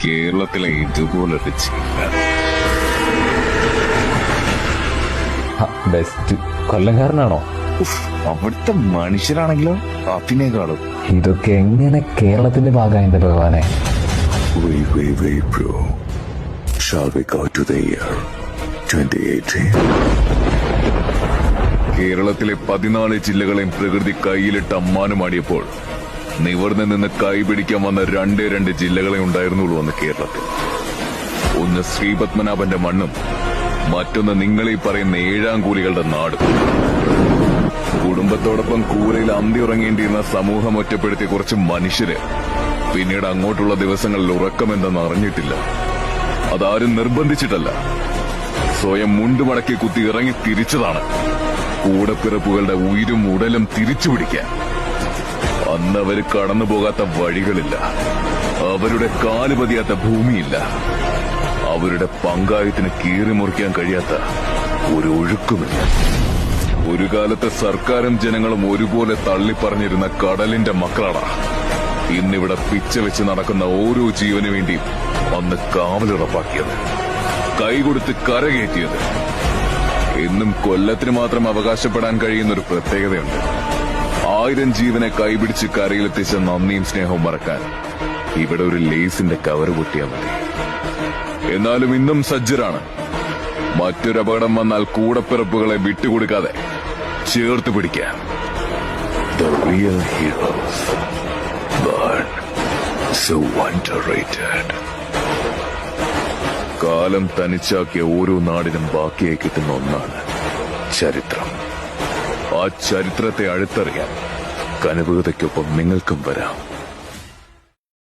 കേരളത്തിലെ ഇതുപോലൊരു ചില്ല. ബെസ്റ്റ്. കൊല്ലംകാരനാണോ? അവിടുത്തെ മനുഷ്യരാണെങ്കിലോ അതിനേക്കാളും. ഇതൊക്കെ എങ്ങനെ കേരളത്തിന്റെ ഭാഗമായി എന്റെ ഭഗവാനെ? Wait, bro. Shall we go to the year 2018? കേരളത്തിലെ 14 ജില്ലകളെയും പ്രകൃതി കയ്യിലിട്ട് അമ്മാനമാടിയപ്പോൾ നിവർന്ന് നിന്ന് കൈപിടിക്കാൻ വന്ന രണ്ട് ജില്ലകളെ ഉണ്ടായിരുന്നുള്ളൂ അന്ന് കേരളത്തിൽ. ഒന്ന് ശ്രീപത്മനാഭന്റെ മണ്ണും മറ്റൊന്ന് നിങ്ങളീ പറയുന്ന 7 കൂലികളുടെ നാടും. കുടുംബത്തോടൊപ്പം കൂരയിൽ അന്തി ഉറങ്ങേണ്ടിയിരുന്ന സമൂഹം ഒറ്റപ്പെടുത്തിയ കുറച്ച് മനുഷ്യര് പിന്നീട് അങ്ങോട്ടുള്ള ദിവസങ്ങളിൽ ഉറക്കമെന്തെന്ന് അറിഞ്ഞിട്ടില്ല. അതാരും നിർബന്ധിച്ചിട്ടല്ല, സ്വയം മുണ്ടുമടക്കി കുത്തി ഇറങ്ങി തിരിച്ചതാണ് കൂടപ്പിറപ്പുകളുടെ ഉയിരും ഉടലും തിരിച്ചു പിടിക്കാൻ. അന്നവര് കടന്നു പോകാത്ത വഴികളില്ല, അവരുടെ കാല് പതിയാത്ത ഭൂമിയില്ല, അവരുടെ പങ്കായത്തിന് കീറിമുറിക്കാൻ കഴിയാത്ത ഒരു ഒഴുക്കുമില്ല. ഒരു കാലത്ത് സർക്കാരും ജനങ്ങളും ഒരുപോലെ തള്ളിപ്പറഞ്ഞിരുന്ന കടലിന്റെ മക്കളാണ് ഇന്നിവിടെ പിച്ച വെച്ച് നടക്കുന്ന ഓരോ ജീവനു വേണ്ടിയും അന്ന് കാവലുറപ്പാക്കിയത്, കൈകൊടുത്ത് കരകയറ്റിയത്. എന്നും കൊല്ലത്തിന് മാത്രം അവകാശപ്പെടാൻ കഴിയുന്ന ഒരു പ്രത്യേകതയുണ്ട്. 1000 ജീവനെ കൈപിടിച്ച് കരയിലെത്തിച്ച നന്ദിയും സ്നേഹവും മറക്കാൻ ഇവിടെ ഒരു ലേസിന്റെ കവറ് പൊട്ടിയാൽ മതി. എന്നാലും ഇന്നും സജ്ജരാണ്. മറ്റൊരു അപകടം വന്നാൽ കൂടപ്പിറപ്പുകളെ വിട്ടുകൊടുക്കാതെ ചേർത്ത് പിടിക്കാൻ. The real heroes, but so underrated. കാലം തനിച്ചാക്കിയ ഓരോ നാടിനും ബാക്കിയായി കിട്ടുന്ന ഒന്നാണ് ചരിത്രം. ആ ചരിത്രത്തെ അടുത്തറിയാൻ കനവുകതയ്ക്കൊപ്പം നിങ്ങൾക്കും വരാം.